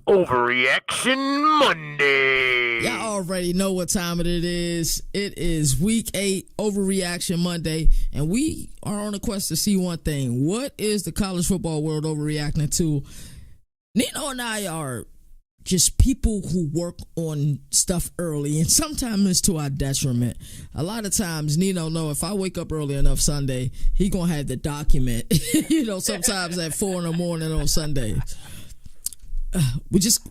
Overreaction Monday. Y'all already know what time it is. It is week 8, Overreaction Monday, and we are on a quest to see one thing. What is the college football world overreacting to? Nino and I are just people who work on stuff early, and sometimes it's to our detriment. A lot of times, Nino know if I wake up early enough Sunday, he gonna have the document. Sometimes at 4 in the morning on Sunday. We just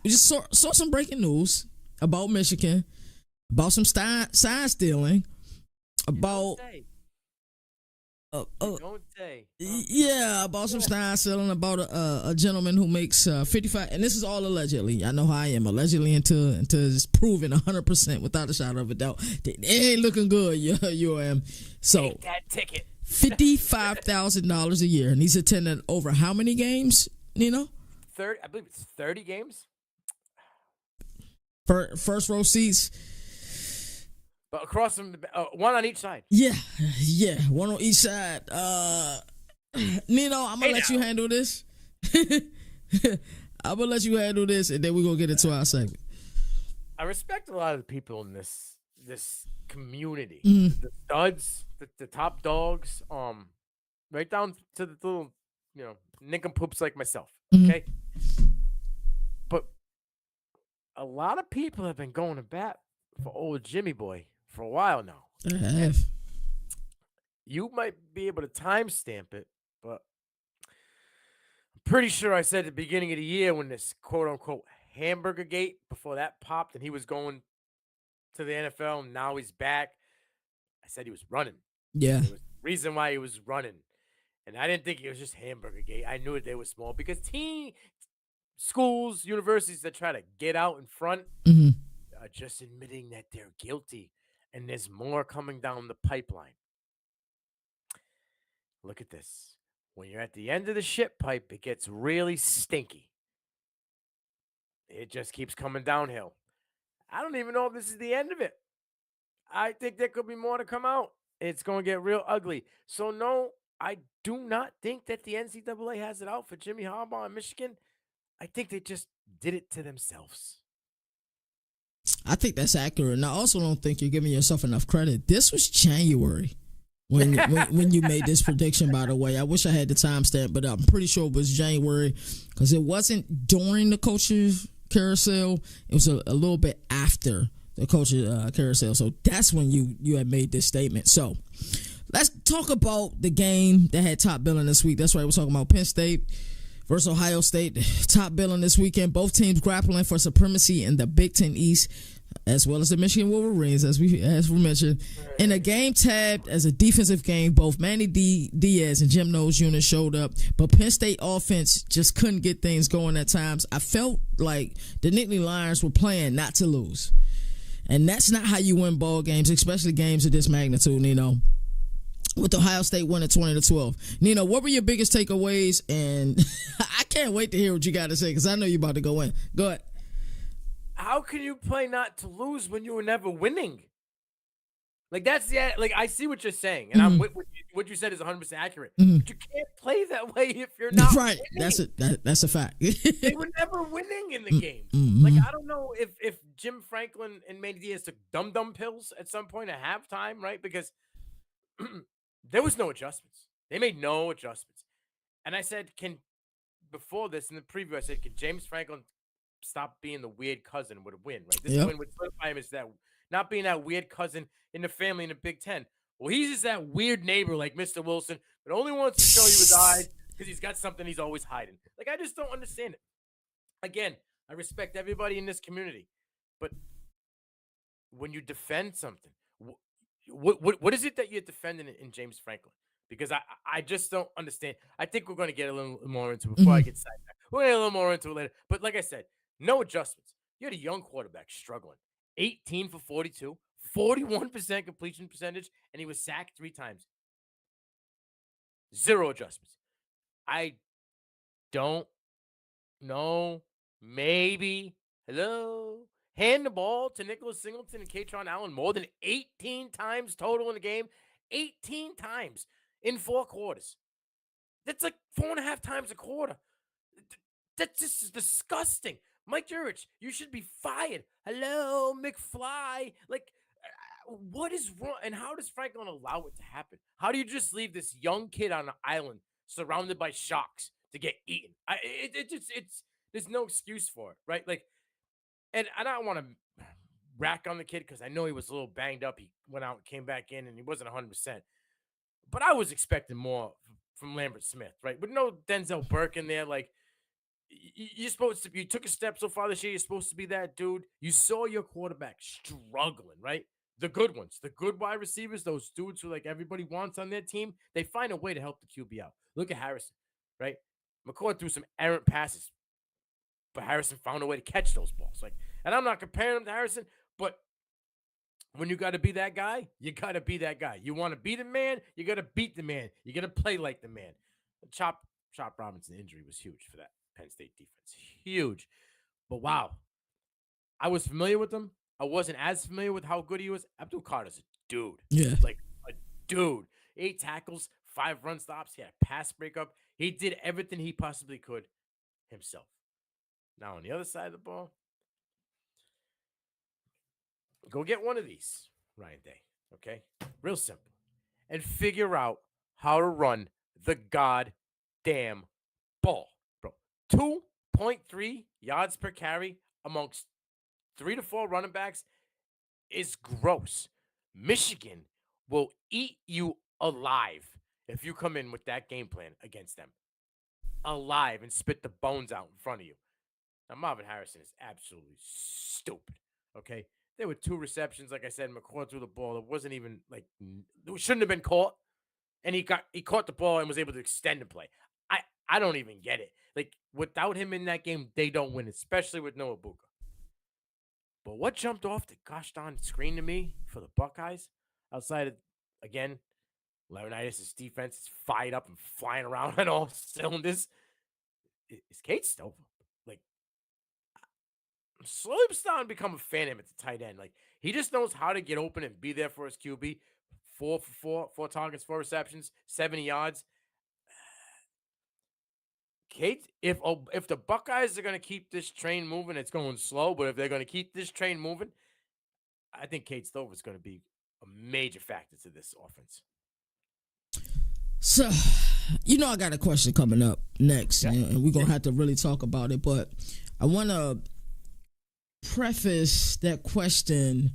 saw some breaking news about Michigan, about some sign stealing, about about some sign stealing, about a gentleman who makes 55, and this is all allegedly. I know how I am, allegedly until it's proven 100% without a shadow of a doubt. They ain't looking good. You am so Take that ticket. $55,000 a year, and he's attended over how many games? Nino? 30, I believe it's 30 games. First row seats. But across from one on each side. Yeah, one on each side. Nino, I'm gonna let you handle this. I'm gonna let you handle this, and then we're gonna get into our segment. I respect a lot of the people in this community. Mm-hmm. The studs, the top dogs, right down to the little, nincompoops like myself. Okay. But a lot of people have been going to bat for old Jimmy Boy for a while now. I have. You might be able to timestamp it, but I'm pretty sure I said at the beginning of the year when this quote-unquote hamburger gate, before that popped and he was going to the NFL and now he's back, I said he was running. Yeah. There was a reason why he was running. And I didn't think it was just hamburger gate. I knew that they were small because schools, universities that try to get out in front are just admitting that they're guilty. And there's more coming down the pipeline. Look at this. When you're at the end of the shit pipe, it gets really stinky. It just keeps coming downhill. I don't even know if this is the end of it. I think there could be more to come out. It's going to get real ugly. So, no, I do not think that the NCAA has it out for Jimmy Harbaugh in Michigan. I think they just did it to themselves. I think that's accurate. And I also don't think you're giving yourself enough credit. This was January when you made this prediction, by the way. I wish I had the timestamp, but I'm pretty sure it was January because it wasn't during the coaches carousel. It was a little bit after the coaches carousel. So that's when you had made this statement. So let's talk about the game that had top billing this week. That's right. We're talking about Penn State versus Ohio State. Top billing this weekend. Both teams grappling for supremacy in the Big Ten East, as well as the Michigan Wolverines, as we mentioned. In a game tabbed as a defensive game, both Manny Diaz and Jim Knowles' unit showed up, but Penn State offense just couldn't get things going at times. I felt like the Nittany Lions were playing not to lose. And that's not how you win ball games, especially games of this magnitude, with Ohio State winning 20-12. Nino, what were your biggest takeaways? And I can't wait to hear what you got to say because I know you're about to go in. Go ahead. How can you play not to lose when you were never winning? Like I see what you're saying, and what you said is 100% accurate. But you can't play that way if you're not right. Winning. That's a fact. They were never winning in the game. Like I don't know if Jim Franklin and Manny Diaz took dum pills at some point at halftime, right? Because there was no adjustments. They made no adjustments. And I said, before this in the preview, I said, can James Franklin stop being the weird cousin with a win, right? This win would solidify him as that, not being that weird cousin in the family in the Big Ten. Well, he's just that weird neighbor like Mr. Wilson that only wants to show you his eyes because he's got something he's always hiding. Like, I just don't understand it. Again, I respect everybody in this community, but when you defend something, what is it that you're defending in James Franklin? Because I just don't understand. I think we're going to get a little more into it before I get sidetracked. We'll get a little more into it later. But like I said, no adjustments. You had a young quarterback struggling. 18 for 42, 41% completion percentage, and he was sacked 3 times. 0 adjustments. I don't know. Maybe. Hello? Hand the ball to Nicholas Singleton and Katron Allen more than 18 times total in the game. 18 times in 4 quarters. That's like 4.5 times a quarter. That's just disgusting. Mike Jurich, you should be fired. Hello, McFly. Like, what is wrong? And how does Franklin allow it to happen? How do you just leave this young kid on an island surrounded by sharks to get eaten? It's there's no excuse for it, right? Like, and I don't want to rack on the kid because I know he was a little banged up. He went out, came back in, and he wasn't 100%. But I was expecting more from Lambert Smith, right? But no Denzel Burke in there. Like, you're supposed to, you took a step so far this year. You're supposed to be that dude. You saw your quarterback struggling, right? The good ones, the good wide receivers, those dudes who like everybody wants on their team, they find a way to help the QB out. Look at Harrison, right? McCord threw some errant passes, but Harrison found a way to catch those balls. Like, and I'm not comparing him to Harrison, but when you got to be that guy, you got to be that guy. You want to be the man, you got to beat the man. You got to play like the man. Chop Robinson injury was huge for that Penn State defense. Huge. But wow, I was familiar with him. I wasn't as familiar with how good he was. Abdul Carter's a dude. Yeah. Like a dude. 8 tackles, 5 run stops. He had a pass breakup. He did everything he possibly could himself. Now, on the other side of the ball, go get one of these, Ryan Day. Okay? Real simple. And figure out how to run the goddamn ball, bro. 2.3 yards per carry amongst 3 to 4 running backs is gross. Michigan will eat you alive if you come in with that game plan against them. Alive and spit the bones out in front of you. Now, Marvin Harrison is absolutely stupid. Okay? There were 2 receptions, like I said. McCord threw the ball. It wasn't even like it shouldn't have been caught. And he caught the ball and was able to extend the play. I don't even get it. Like, without him in that game, they don't win, especially with Noah Buka. But what jumped off the gosh darn screen to me for the Buckeyes, outside of, again, Laurinaitis' defense is fired up and flying around on all cylinders, is Kate Stover. Like, I'm slowly starting to become a fan of him at the tight end. Like, he just knows how to get open and be there for his QB. 4 for 4 targets, 4 receptions, 70 yards. Kate, if the Buckeyes are going to keep this train moving, it's going slow, but if they're going to keep this train moving, I think Kate Stover is going to be a major factor to this offense. So, I got a question coming up next, and we're going to have to really talk about it, but I want to preface that question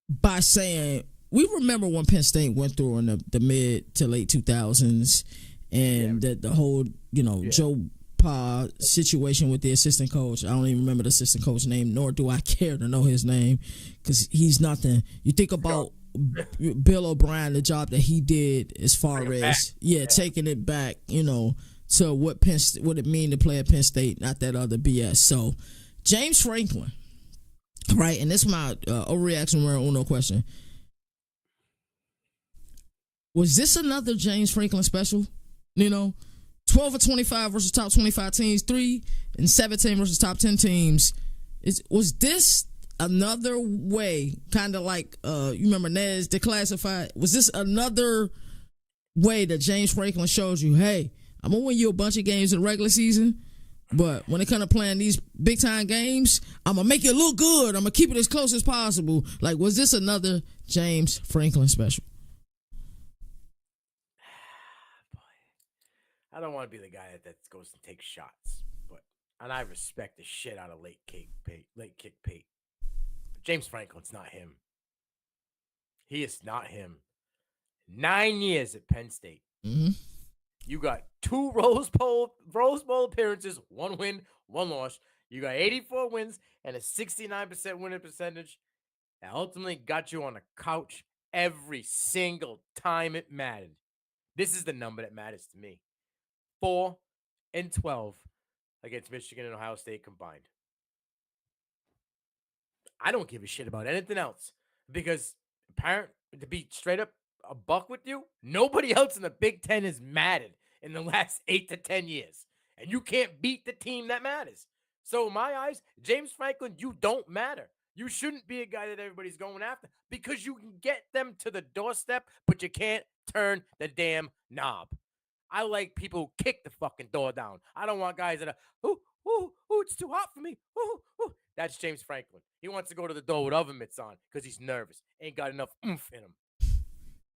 by saying we remember when Penn State went through in the mid to late 2000s and the whole, Joe Pa situation with the assistant coach. I don't even remember the assistant coach's name, nor do I care to know his name because he's nothing. You think about Bill O'Brien, the job that he did as far as, taking it back, to what it mean to play at Penn State, not that other BS. So, James Franklin, right, and this is my overreaction word uno question. Was this another James Franklin special? 12 of 25 versus top 25 teams, 3 and 17 versus top 10 teams. Was this another way, kind of like, you remember Nez Declassified? Was this another way that James Franklin shows you, hey, I'm going to win you a bunch of games in the regular season, but when it comes to playing these big-time games, I'm going to make it look good. I'm going to keep it as close as possible. Like, was this another James Franklin special? I don't want to be the guy that goes and takes shots, and I respect the shit out of late kick Pate. But James Franklin's not him. He is not him. 9 years at Penn State. Mm-hmm. You got 2 Rose Bowl appearances, 1 win, 1 loss. You got 84 wins and a 69% winning percentage. That ultimately got you on the couch every single time it mattered. This is the number that matters to me. 4-12 against Michigan and Ohio State combined. I don't give a shit about anything else because, to be straight up a buck with you, nobody else in the Big Ten has mattered in the last 8 to 10 years. And you can't beat the team that matters. So in my eyes, James Franklin, you don't matter. You shouldn't be a guy that everybody's going after because you can get them to the doorstep, but you can't turn the damn knob. I like people who kick the fucking door down. I don't want guys that are, Ooh, ooh, it's too hot for me. Ooh, ooh. That's James Franklin. He wants to go to the door with oven mitts on because he's nervous. Ain't got enough oomph in him.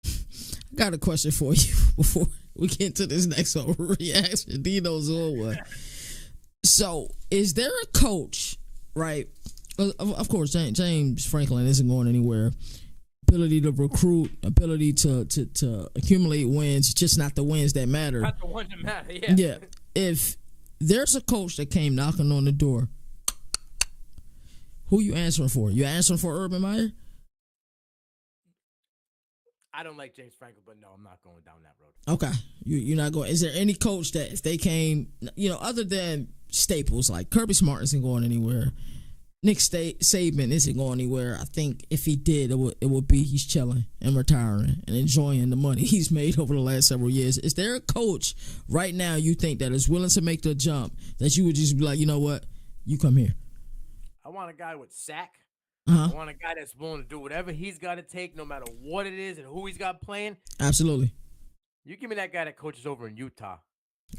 I got a question for you before we get into this next overreaction. Dino's on one. So, is there a coach, right? Of course, James Franklin isn't going anywhere. Ability to recruit, ability to accumulate wins, just not the wins that matter. Not the ones that matter, yeah. Yeah. If there's a coach that came knocking on the door, who you answering for? You answering for Urban Meyer? I don't like James Franklin, but no, I'm not going down that road. Okay. You're not going. Is there any coach that if they came, other than staples, like Kirby Smart isn't going anywhere, Nick Saban isn't going anywhere. I think if he did, it would be he's chilling and retiring and enjoying the money he's made over the last several years. Is there a coach right now you think that is willing to make the jump that you would just be like, you know what, you come here? I want a guy with sack. Uh-huh. I want a guy that's willing to do whatever he's got to take, no matter what it is and who he's got playing. Absolutely. You give me that guy that coaches over in Utah.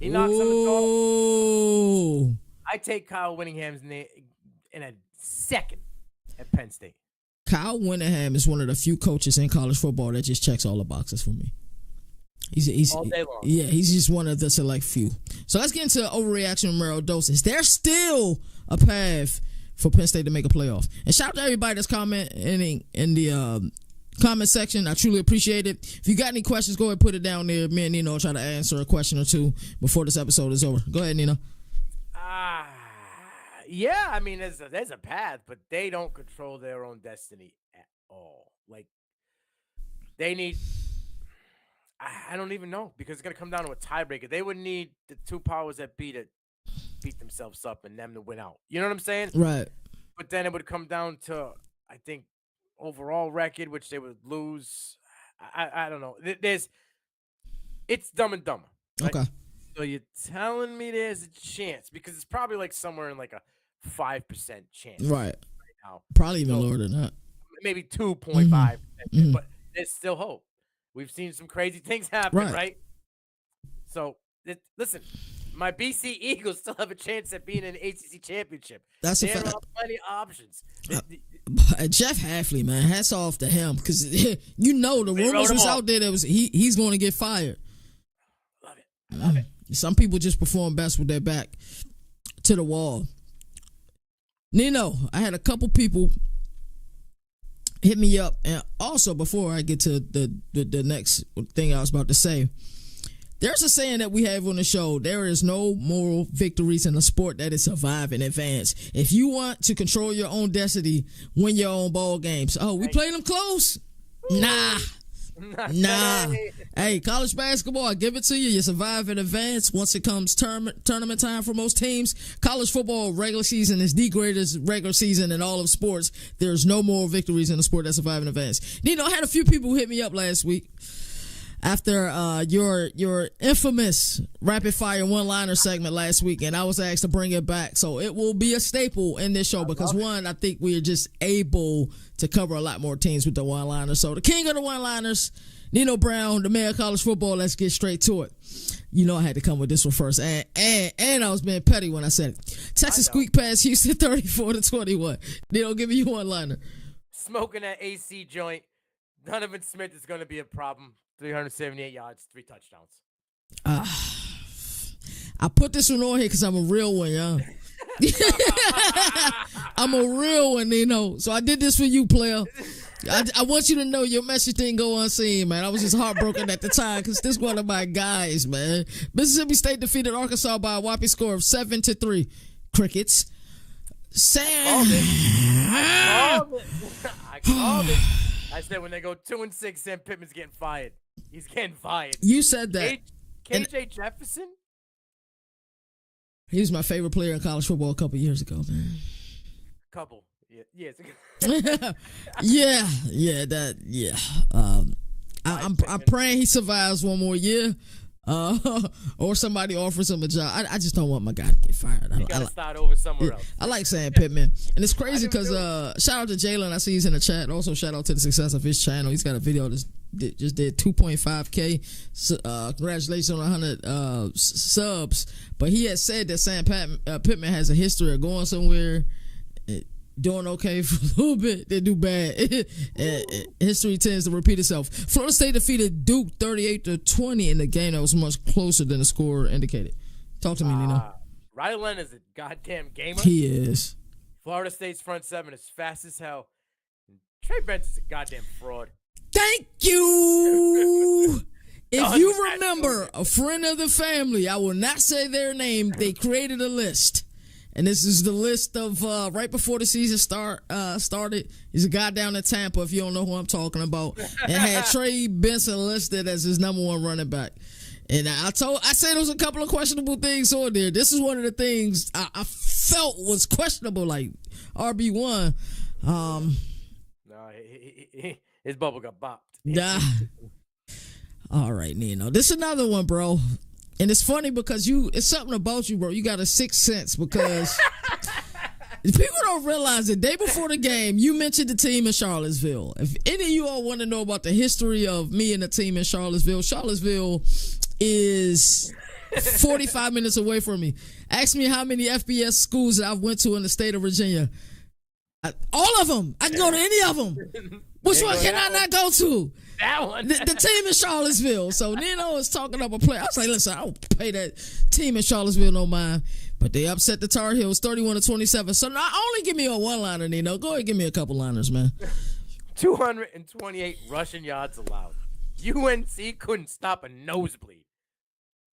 He knocks on the door. I take Kyle Whittingham's name in a second at Penn State. Kyle Whittingham is one of the few coaches in college football that just checks all the boxes for me. He's all day long. Yeah, he's just one of the select few. So let's get into overreaction and moral doses. There's still a path for Penn State to make a playoff. And shout out to everybody that's commenting in the comment section. I truly appreciate it. If you got any questions, go ahead and put it down there. Me and Nino will try to answer a question or two before this episode is over. Go ahead, Nino. Yeah, I mean, there's a path, but they don't control their own destiny at all. Like, they need... I don't even know, because it's going to come down to a tiebreaker. They would need the two powers that be to beat themselves up and them to win out. You know what I'm saying? Right. But then it would come down to, I think, overall record, which they would lose. I don't know. It's Dumb and Dumber. Right? Okay. So you're telling me there's a chance, because it's probably like somewhere in like a 5% chance. Right now. Probably even lower than that. Maybe 2.5%, but there's still hope. We've seen some crazy things happen, right? So, listen, my BC Eagles still have a chance at being in an ACC championship. That's a fact. There are plenty of options. Jeff Hafley, man, hats off to him, because the rumors was out there that was he's going to get fired. Love it. Some people just perform best with their back to the wall. Nino, I had a couple people hit me up, and also before I get to the next thing I was about to say, there's a saying that we have on the show: there is no moral victories in a sport that is survive and advance. If you want to control your own destiny, win your own ball games. Oh, we played them close? Nah. Hey, college basketball, I give it to you. You survive and advance once it comes tournament time for most teams. College football regular season is the greatest regular season in all of sports. There's no more victories in a sport that survive and advance. I had a few people who hit me up last week after your infamous rapid fire one-liner segment last week, and I was asked to bring it back. So it will be a staple in this show because, one, I think we are just able to cover a lot more teams with the one-liners. So the king of the one-liners, Nino Brown, the mayor of college football. Let's get straight to it. I had to come with this one first, and I was being petty when I said it. Texas squeak past Houston 34-21. Nino, give me your one-liner. Smoking that AC joint. Donovan Smith is going to be a problem. 378 yards, 3 touchdowns. I put this one on here because I'm a real one, y'all. I'm a real one, Nino. So I did this for you, player. I want you to know your message didn't go unseen, man. I was just heartbroken at the time because this is one of my guys, man. Mississippi State defeated Arkansas by a whopping score of 7-3. Crickets. I called it. I said when they go 2-6, Sam Pittman's getting fired. He's getting fired. You said that. KJ Jefferson? He was my favorite player in college football a couple years ago, man. Couple. Years ago. I'm praying he survives one more year. or somebody offers him a job. I just don't want my guy to get fired. You gotta start over somewhere else. I like Sam Pittman, and it's crazy because shout out to Jalen. I see he's in the chat. Also, shout out to the success of his channel. He's got a video that just did 2.5K. Congratulations on 100 subs. But he had said that Sam Pittman has a history of going somewhere, doing okay for a little bit, then do bad. History tends to repeat itself. Florida State defeated Duke 38-20 in the game that was much closer than the score indicated. Talk to me, Nino. Riley Leonard's a goddamn gamer. He is. Florida State's front seven is fast as hell. Trey Benson's a goddamn fraud. Thank you. If you remember a friend of the family, I will not say their name, they created a list. And this is the list of right before the season started. He's a guy down in Tampa, if you don't know who I'm talking about, and had Trey Benson listed as his number one running back. And I said there was a couple of questionable things on there. This is one of the things I felt was questionable, like RB1. No, his bubble got bopped. Nah. All right, Nino. This is another one, bro. And it's funny because it's something about you, bro. You got a sixth sense because people don't realize the day before the game, you mentioned the team in Charlottesville. If any of you all want to know about the history of me and the team in Charlottesville is 45 minutes away from me. Ask me how many FBS schools that I've went to in the state of Virginia. All of them. I can go to any of them. Which one can I not go to? That one. The team in Charlottesville. So Nino is talking up a play. I was like, listen, I don't pay that team in Charlottesville no mind. But they upset the Tar Heels 31-27. So not only give me a one-liner, Nino. Go ahead and give me a couple liners, man. 228 rushing yards allowed. UNC couldn't stop a nosebleed.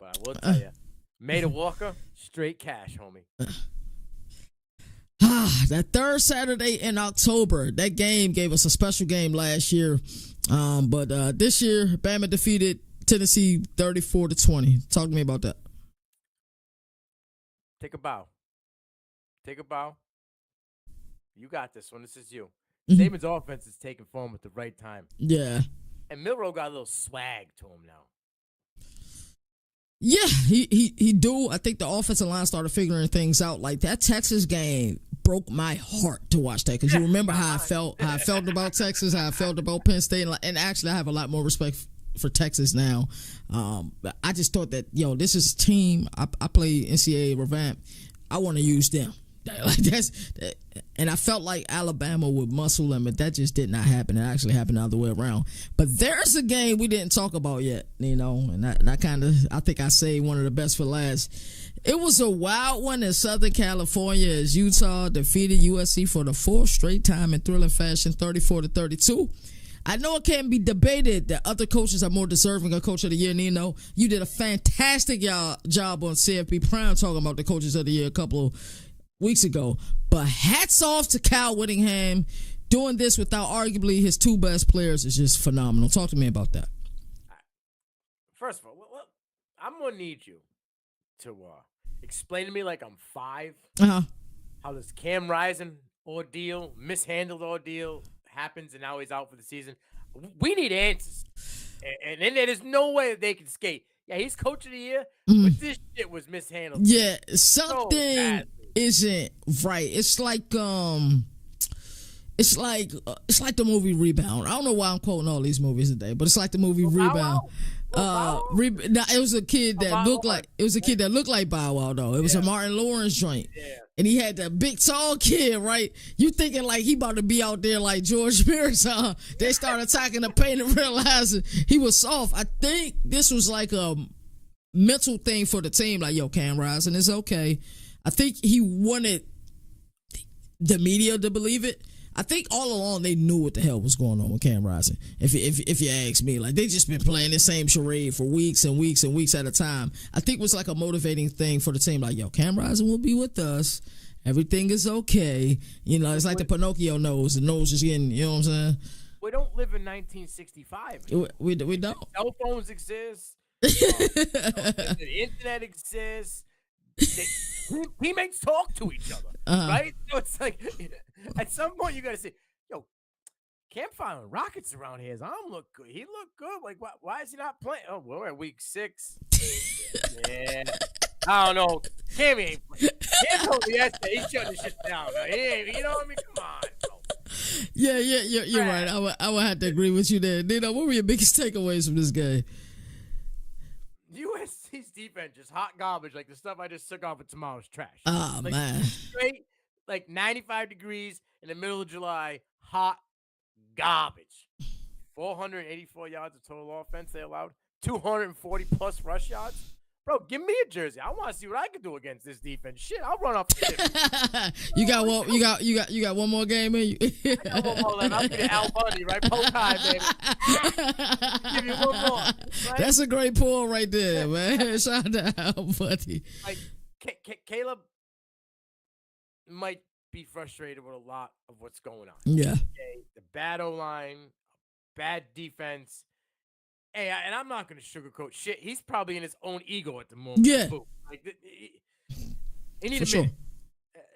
But I will tell you, Maida Walker, straight cash, homie. That third Saturday in October, that game gave us a special game last year. But this year, Bama defeated Tennessee 34-20. Talk to me about that. Take a bow. Take a bow. You got this one. This is you. Mm-hmm. Saban's offense is taking form at the right time. Yeah. And Milroe got a little swag to him now. Yeah, he do. I think the offensive line started figuring things out. Like that Texas game broke my heart to watch that because you remember how I felt about Texas, how I felt about Penn State, and actually I have a lot more respect for Texas now. I just thought that this is a team. I play NCAA revamp. I want to use them. And I felt like Alabama would muscle them, but that just did not happen. It actually happened the other way around. But there's a game we didn't talk about yet, and I think I saved one of the best for last. It was a wild one in Southern California as Utah defeated USC for the fourth straight time in thrilling fashion, 34-32. I know it can be debated that other coaches are more deserving of Coach of the Year. Nino, you did a fantastic job on CFP Prime talking about the Coaches of the Year a couple of weeks ago, but hats off to Kyle Whittingham. Doing this without arguably his two best players is just phenomenal. Talk to me about that. First of all, I'm gonna need you to explain to me like I'm 5 how this Cam Rising ordeal, mishandled ordeal happens, and now he's out for the season. We need answers, and then there's no way that they can skate. Yeah, he's Coach of the Year, but this shit was mishandled. Yeah, something isn't right. It's like the movie Rebound. I don't know why I'm quoting all these movies today, but it's like the movie Rebound. It was a kid that looked like Bow Wow though. It was a Martin Lawrence joint. Yeah. And he had that big tall kid, right? You thinking like he about to be out there like George Mirasan. They started attacking the paint and realizing he was soft. I think this was like a mental thing for the team. Like, Cam Rising is okay. I think he wanted the media to believe it. I think all along they knew what the hell was going on with Cam Rising. If you ask me, like they just been playing the same charade for weeks and weeks and weeks at a time. I think it was like a motivating thing for the team. Like, Cam Rising will be with us. Everything is okay. It's like the Pinocchio nose. The nose is getting. You know what I'm saying? We don't live in 1965. We don't. Cell phones exist. The internet exists. Teammates talk to each other, right? So it's like at some point you got to say, Can't find rockets around here. His arm looked good. He looked good. Like, why is he not playing? Oh, we're at week 6. Yeah. I don't know. Cam ain't playing. Cam told me yesterday he shut this shit down. Now, he ain't, you know what I mean? Come on. Bro. Yeah, you're right. I would have to agree with you there. Nino, what were your biggest takeaways from this game? USC's defense is hot garbage. Like the stuff I just took off of tomorrow's trash. Oh, like, man. Straight, like 95 degrees in the middle of July. Hot garbage. 484 yards of total offense they allowed. 240 plus rush yards. Bro, give me a jersey. I want to see what I can do against this defense. Shit, I'll run off the tip. You got one more game in you. I got one more left. I'll be the Al Bundy, right? Poke high, baby. Give you one more. Right? That's a great pull right there, man. Shout out to Al Bundy. Like, Caleb might be frustrated with a lot of what's going on. Yeah. Okay? The bad O-line, bad defense. Hey, and I'm not going to sugarcoat shit. He's probably in his own ego at the moment. Yeah. Like, he need For a sure. minute.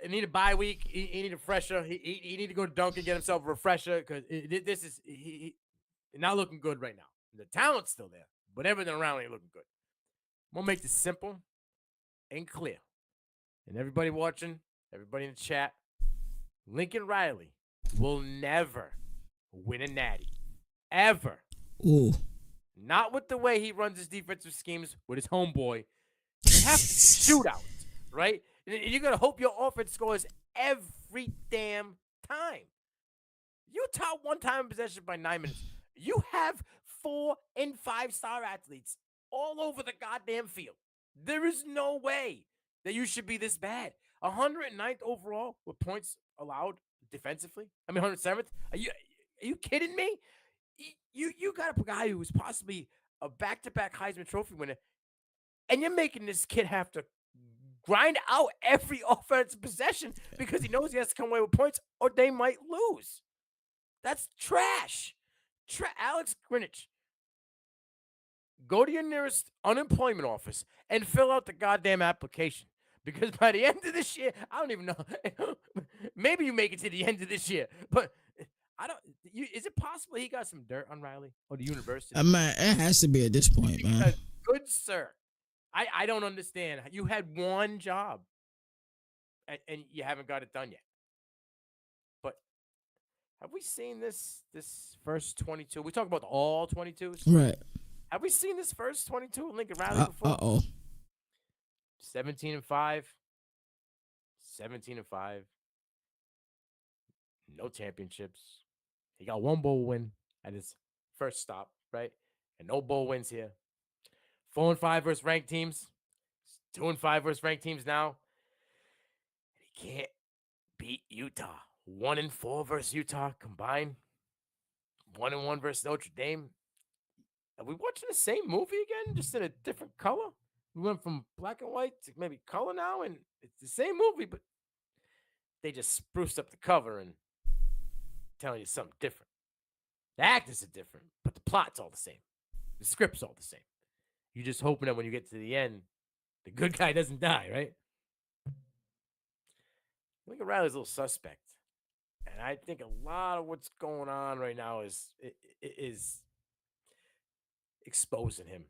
He need a bye week. He need a fresher. He need to go to Duncan, get himself a refresher because this is he not looking good right now. The talent's still there, but everything around ain't looking good. I'm going to make this simple and clear. And everybody watching, everybody in the chat, Lincoln Riley will never win a natty. Ever. Ooh. Not with the way he runs his defensive schemes with his homeboy. You have to shoot out, right? And you're going to hope your offense scores every damn time. Utah won time in possession by 9 minutes. You have 4 and 5-star athletes all over the goddamn field. There is no way that you should be this bad. 109th overall with points allowed defensively. I mean, 107th. Are you kidding me? You got a guy who was possibly a back-to-back Heisman Trophy winner, and you're making this kid have to grind out every offensive possession because he knows he has to come away with points or they might lose. That's trash. Alex Greenwich, go to your nearest unemployment office and fill out the goddamn application. Because by the end of this year, I don't even know. Maybe you make it to the end of this year, but I don't. Is it possible he got some dirt on Riley or the university? Man, it has to be at this point, man. Good sir, I don't understand. You had one job, and you haven't got it done yet. But have we seen this first 22? We talk about all 22s, Right? Have we seen this first 22 in Lincoln Riley before? 17-5. 17-5. No championships. He got one bowl win at his first stop, right? And no bowl wins here. 4-5 versus ranked teams. 2-5 versus ranked teams now. He can't beat Utah. 1-4 versus Utah combined. 1-1 versus Notre Dame. Are we watching the same movie again, just in a different color? We went from black and white to maybe color now, and it's the same movie, but they just spruced up the cover and telling you something different. The actors are different, but the plot's all the same. The script's all the same. You're just hoping that when you get to the end, the good guy doesn't die, right? Lincoln Riley's a little suspect. And I think a lot of what's going on right now is exposing him.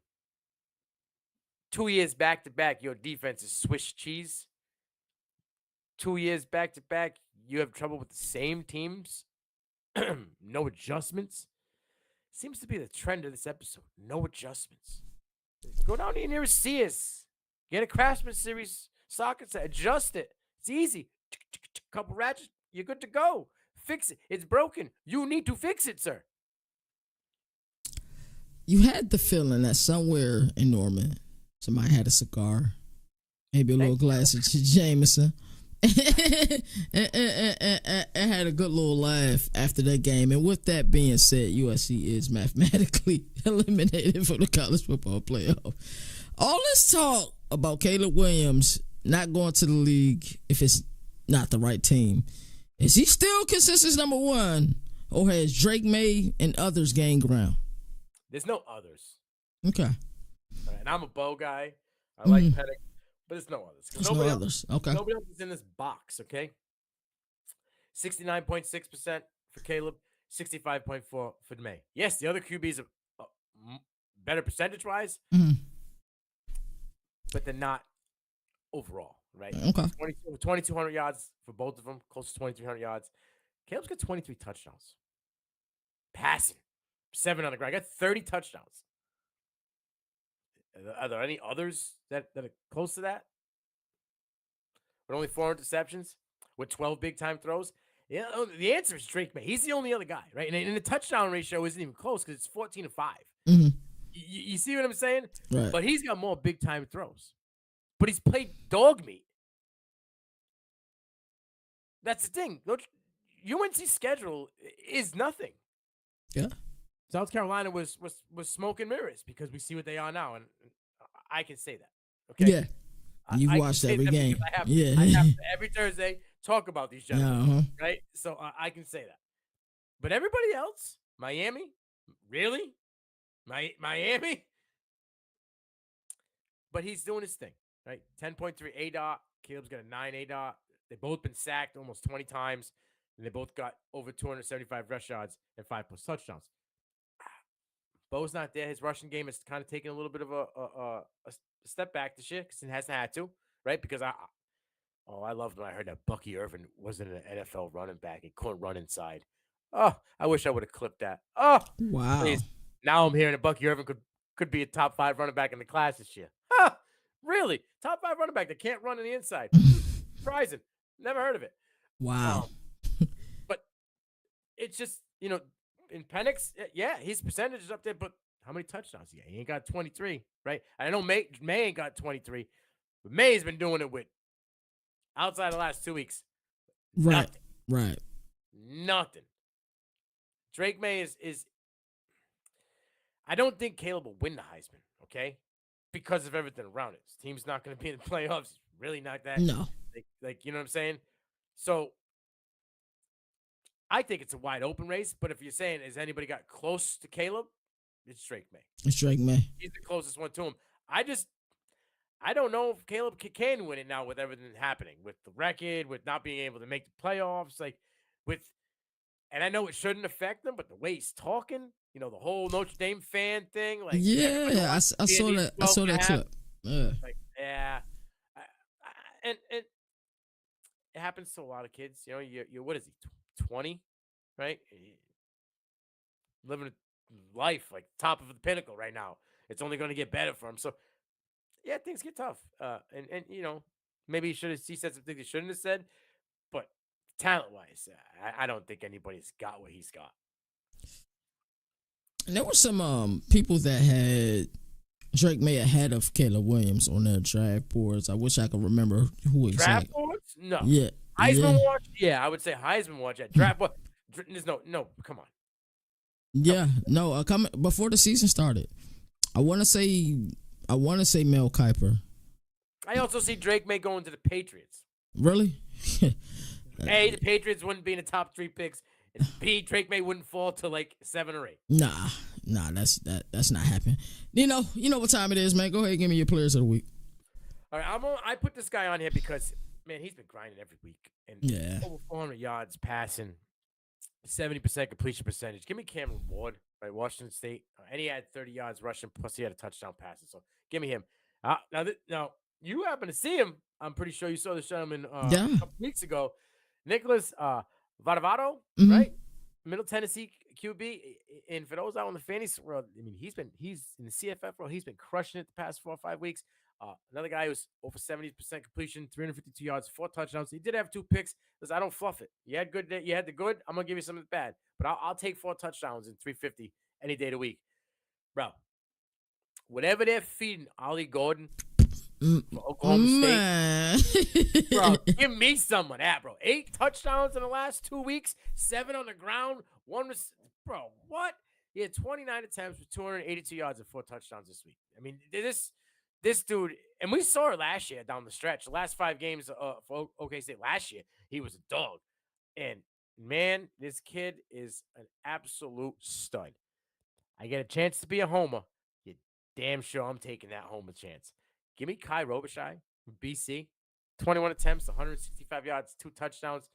2 years back-to-back, your defense is Swiss cheese. 2 years back-to-back, you have trouble with the same teams. No adjustments. Seems to be the trend of this episode. No adjustments. Go down to your nearest Sears. Get a Craftsman Series socket set. Adjust it. It's easy. Couple ratchets. You're good to go. Fix it. It's broken. You need to fix it, sir. You had the feeling that somewhere in Norman, somebody had a cigar, maybe a little glass of Jameson, and had a good little laugh after that game. And with that being said, USC is mathematically eliminated from the college football playoff. All this talk about Caleb Williams not going to the league if it's not the right team, is he still consensus number one, or has Drake May and others gained ground? There's no others. Okay. And I'm a Bo guy. I like Pennick, but there's no others. There's no others. Okay. Nobody else is in this box, okay? 69.6% for Caleb. 65.4 for May. Yes, the other QBs are better percentage-wise, but they're not overall, right? Okay. 2,200 yards for both of them, close to 2,300 yards. Caleb's got 23 touchdowns. Passing. 7 on the ground. I got 30 touchdowns. Are there any others that are close to that? With only 4 interceptions? With 12 big-time throws? Yeah, the answer is Drake May. He's the only other guy, right? And the touchdown ratio isn't even close because it's 14-5. You see what I'm saying? Right. But he's got more big-time throws. But he's played dog meat. That's the thing. UNC's schedule is nothing. Yeah. South Carolina was smoke and mirrors because we see what they are now, and I can say that. Okay. Yeah. You've watched every game. I have to, every Thursday talk about these gentlemen, Uh-huh. right? So I can say that. But everybody else, Miami, really, Miami. But he's doing his thing, right? 10.3 ADOT. Caleb's got a 9 ADOT. They've both been sacked almost 20 times, and they both got over 275 rush yards and 5+ touchdowns. Bo's not there. His rushing game is kind of taking a little bit of a step back this year because it hasn't had to, right? Because I loved when I heard that Bucky Irvin wasn't an NFL running back. He couldn't run inside. Oh, I wish I would have clipped that. Oh, wow. Please. Now I'm hearing that Bucky Irvin could be a top 5 running back in the class this year. Huh, really? Top 5 running back that can't run on the inside. Surprising. Never heard of it. Wow. But it's just, in Penix, yeah, his percentage is up there, but how many touchdowns? Yeah, he ain't got 23, right? I know May ain't got 23, but May's been doing it with, outside of the last 2 weeks, right, nothing. Right. Nothing. Drake May is I don't think Caleb will win the Heisman, okay? Because of everything around it. His team's not going to be in the playoffs. Really not that. No. Like, you know what I'm saying? So I think it's a wide open race, but if you're saying, has anybody got close to Caleb? It's Drake May. It's Drake May. He's the closest one to him. I don't know if Caleb can win it now with everything happening, with the record, with not being able to make the playoffs, and I know it shouldn't affect him, but the way he's talking, the whole Notre Dame fan thing, like yeah, I saw that. I saw that clip. Yeah, yeah, and it happens to a lot of kids. You what is he? 20, right? Living a life like top of the pinnacle right now. It's only going to get better for him. So, yeah, things get tough. And maybe he said some things he shouldn't have said. But talent-wise, I don't think anybody's got what he's got. And there were some people that had Drake May ahead of Caleb Williams on their draft boards. I wish I could remember who exactly. Draft boards? No. Yeah. Heisman watch? Yeah, I would say Heisman watch at draft board. There's no, come on. Yeah, no. Before the season started, I want to say Mel Kiper. I also see Drake May going to the Patriots. Really? A, the Patriots wouldn't be in the top 3 picks, and B, Drake May wouldn't fall to like 7 or 8. Nah, that's not happening. You know what time it is, man. Go ahead and give me your players of the week. All right, I put this guy on here because, man, he's been grinding every week. And over 400 yards passing, 70% completion percentage. Give me Cameron Ward, right? Washington State. And he had 30 yards rushing, plus he had a touchdown passing. So give me him. Now you happen to see him. I'm pretty sure you saw this gentleman a couple weeks ago. Nicholas Vadavado, right? Middle Tennessee QB. And for those out in the fantasy world, I mean, he's in the CFF world. He's been crushing it the past 4 or 5 weeks. Another guy who's over 70% completion, 352 yards, 4 touchdowns. He did have 2 picks. Listen, I don't fluff it. You had the good. I'm gonna give you some of the bad, but I'll take 4 touchdowns and 350 any day of the week, bro. Whatever they're feeding Ollie Gordon for Oklahoma State, bro, give me some of that, bro. 8 touchdowns in the last 2 weeks, 7 on the ground, 1 was, bro. What? He had 29 attempts with 282 yards and 4 touchdowns this week. I mean, this dude, and we saw it last year down the stretch. The last 5 games for OK State last year, he was a dog. And, man, this kid is an absolute stud. I get a chance to be a homer. You're damn sure I'm taking that homer chance. Give me Kai Robichai from BC. 21 attempts, 165 yards, 2 touchdowns.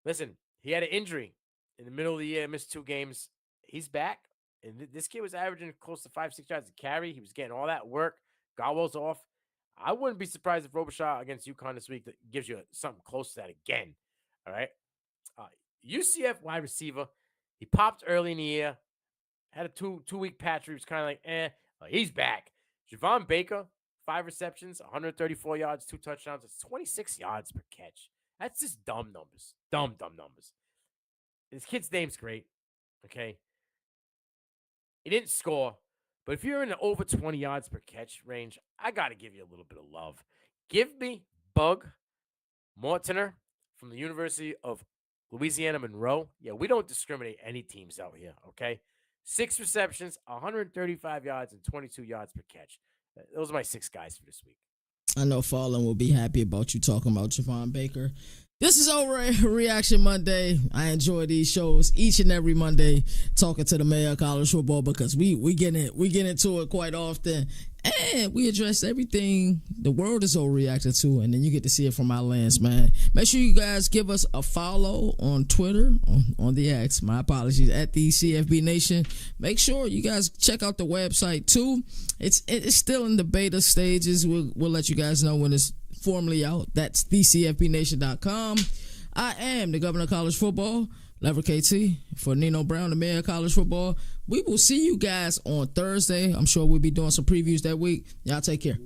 Listen, he had an injury in the middle of the year, missed 2 games. He's back. And this kid was averaging close to 5-6 yards a carry. He was getting all that work. Gobbles off. I wouldn't be surprised if Robichaud against UConn this week that gives you something close to that again. All right. UCF wide receiver. He popped early in the year. Had a two-week patch where he was kind of like, he's back. Javon Baker, 5 receptions, 134 yards, 2 touchdowns. It's 26 yards per catch. That's just dumb numbers. Dumb numbers. This kid's name's great. Okay. He didn't score, but if you're in the over 20 yards per catch range, I got to give you a little bit of love. Give me Bug Mortiner from the University of Louisiana Monroe. Yeah, we don't discriminate any teams out here, okay? 6 receptions, 135 yards, and 22 yards per catch. Those are my 6 guys for this week. I know Fallen will be happy about you talking about Javon Baker. This is Overreaction Monday. I enjoy these shows each and every Monday, talking to the mayor of college football, because we get into it quite often, and we address everything the world is overreacting to, and then you get to see it from our lens, man. Make sure you guys give us a follow on Twitter, on the X. My apologies, at the CFB Nation. Make sure you guys check out the website too. It's still in the beta stages. We'll let you guys know when it's formally out. That's thecfbnation.com. I am the governor of college football, Lever KT, for Nino Brown, the mayor of college football. We will see you guys on Thursday. I'm sure we'll be doing some previews that week. Y'all take care.